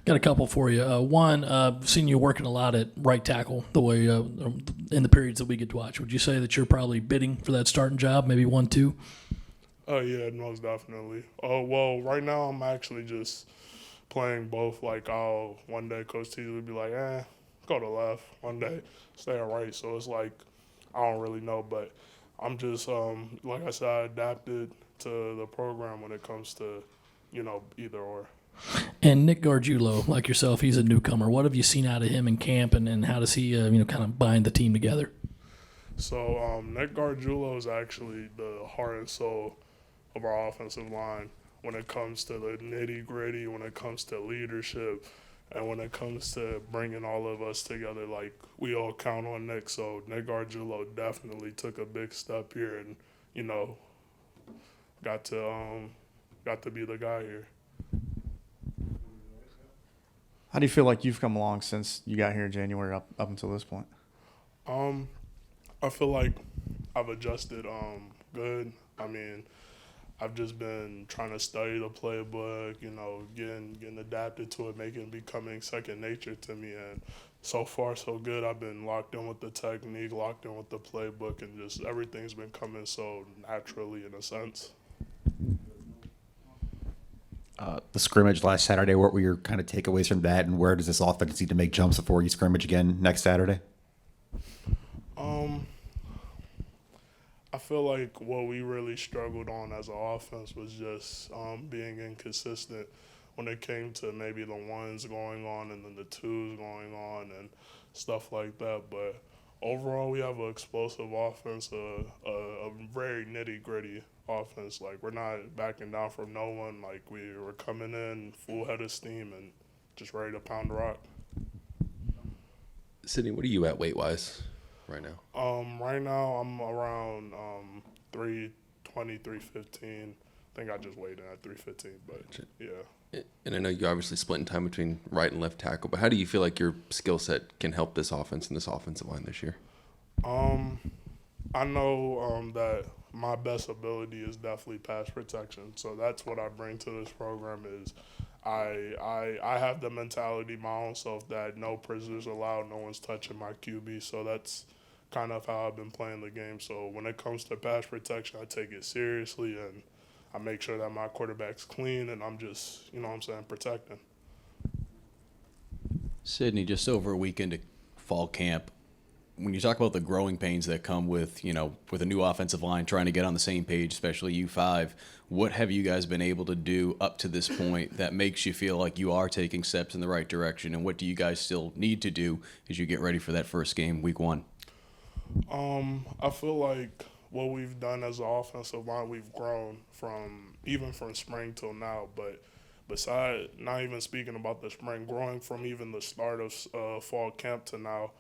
Got a couple for you. One, seen you working a lot at right tackle the way in the periods that we get to watch. Would you say that you're probably bidding for that starting job, maybe 1-2? Oh, yeah, most definitely. Oh, well, right now I'm actually just playing both. Like, one day Coach T would be like, go to left. One day stay at right. So it's like, I don't really know. But I'm just, like I said, I adapted to the program when it comes to, either or. And Nick Gargiulo, like yourself, he's a newcomer. What have you seen out of him in camp, and how does he, kind of bind the team together? So Nick Gargiulo is actually the heart and soul of our offensive line when it comes to the nitty-gritty, when it comes to leadership, and when it comes to bringing all of us together. Like, we all count on Nick. So Nick Gargiulo definitely took a big step here and, got to be the guy here. How do you feel like you've come along since you got here in January up until this point? I feel like I've adjusted good. I mean, I've just been trying to study the playbook, getting adapted to it, becoming second nature to me. And so far, so good. I've been locked in with the technique, locked in with the playbook, and just everything's been coming so naturally in a sense. The scrimmage last Saturday, what were your kind of takeaways from that, and where does this offense need to make jumps before you scrimmage again next Saturday? I feel like what we really struggled on as an offense was just being inconsistent when it came to maybe the ones going on and then the twos going on and stuff like that. But overall, we have an explosive offense, a very nitty-gritty offense. Like, we're not backing down from no one. Like, we're coming in full head of steam and just ready to pound the rock. Sidney, what are you at weight-wise right now? Right now I'm around 320, 315. I think I just weighed in at 315, but yeah. And I know you're obviously splitting time between right and left tackle, but how do you feel like your skill set can help this offense and this offensive line this year? I know that my best ability is definitely pass protection. So that's what I bring to this program is I have the mentality my own self that no prisoners allowed, no one's touching my QB. So that's kind of how I've been playing the game. So when it comes to pass protection, I take it seriously and I make sure that my quarterback's clean and I'm just, protecting. Sidney, just over a week into fall camp, when you talk about the growing pains that come with, with a new offensive line trying to get on the same page, especially you five, what have you guys been able to do up to this point that makes you feel like you are taking steps in the right direction? And what do you guys still need to do as you get ready for that first game, week one? I feel like what we've done as an offensive line, we've grown from spring till now. But besides, not even speaking about the spring, growing from even the start of fall camp to now,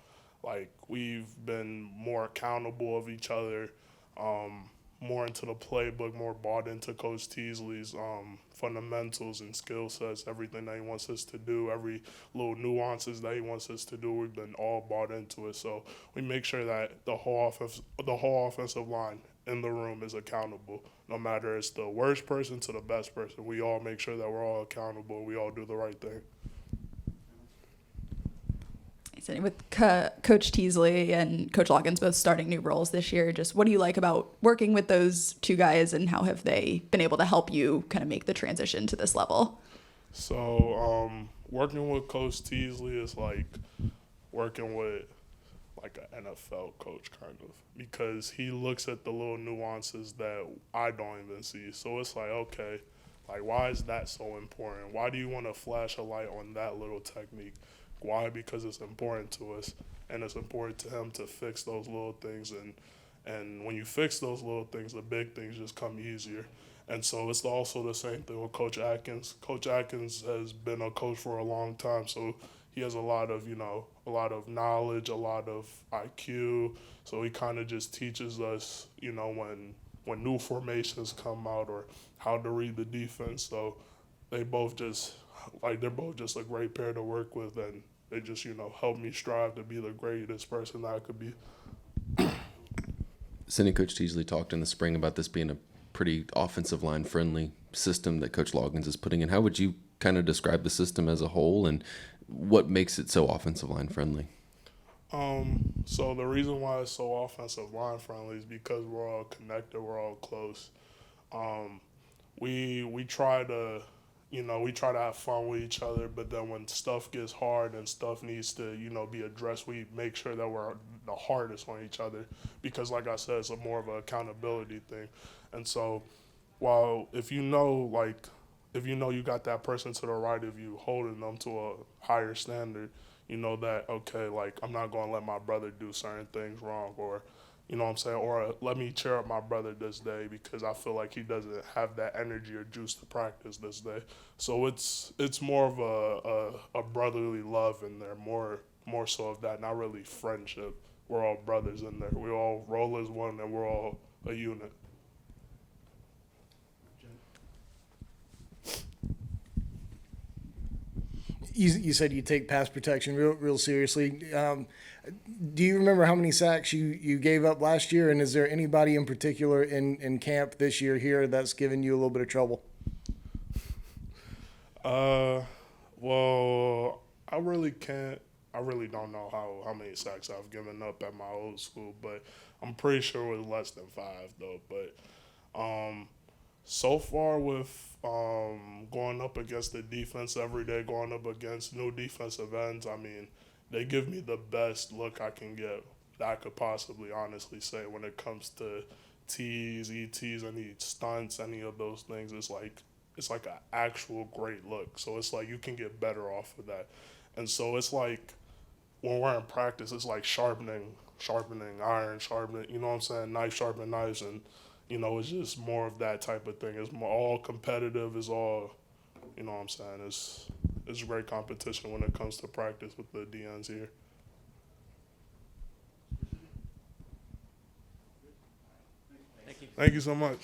like, we've been more accountable of each other, more into the playbook, more bought into Coach Teasley's fundamentals and skill sets, everything that he wants us to do, every little nuances that he wants us to do, we've been all bought into it. So we make sure that the whole offensive line in the room is accountable. No matter it's the worst person to the best person, we all make sure that we're all accountable. We all do the right thing. With Coach Teasley and Coach Loggins both starting new roles this year, just what do you like about working with those two guys and how have they been able to help you kind of make the transition to this level? So working with Coach Teasley is like working with like an NFL coach kind of, because he looks at the little nuances that I don't even see. So it's like, okay, like, why is that so important? Why do you want to flash a light on that little technique? Why? Because it's important to us, and it's important to him to fix those little things. And when you fix those little things, the big things just come easier. And so it's also the same thing with Coach Atkins. Coach Atkins has been a coach for a long time, so he has a lot of knowledge, a lot of IQ. So he kind of just teaches us, when new formations come out or how to read the defense. So they're both just a great pair to work with, and they just, help me strive to be the greatest person that I could be. Sidney, Coach Teasley talked in the spring about this being a pretty offensive line friendly system that Coach Loggins is putting in. How would you kind of describe the system as a whole and what makes it so offensive line friendly? So the reason why it's so offensive line friendly is because we're all connected, we're all close. We try to, we try to have fun with each other, but then when stuff gets hard and stuff needs to, be addressed, we make sure that we're the hardest on each other because, like I said, it's a more of an accountability thing. And so, if you know you got that person to the right of you holding them to a higher standard, you know that, okay, like, I'm not going to let my brother do certain things wrong, or, you know what I'm saying, or let me cheer up my brother this day because I feel like he doesn't have that energy or juice to practice this day. So it's more of a brotherly love in there, more so of that, not really friendship. We're all brothers in there. We all roll as one, and we're all a unit. You said you take pass protection real seriously. Do you remember how many sacks you gave up last year? And is there anybody in particular in camp this year here that's given you a little bit of trouble? Well, I really don't know how many sacks I've given up at my old school, but I'm pretty sure it was less than 5 though. But so far with going up against the defense every day, going up against new defensive ends, I mean, they give me the best look I can get that I could possibly honestly say when it comes to T's, ETs, any stunts, any of those things. It's like an actual great look. So it's like you can get better off of that. And so it's like when we're in practice, it's like sharpening iron, sharpening, you know what I'm saying, knife sharpening knives, and it's just more of that type of thing. It's more all competitive. It's all, you know what I'm saying. It's great competition when it comes to practice with the DNs here. Thank you so much.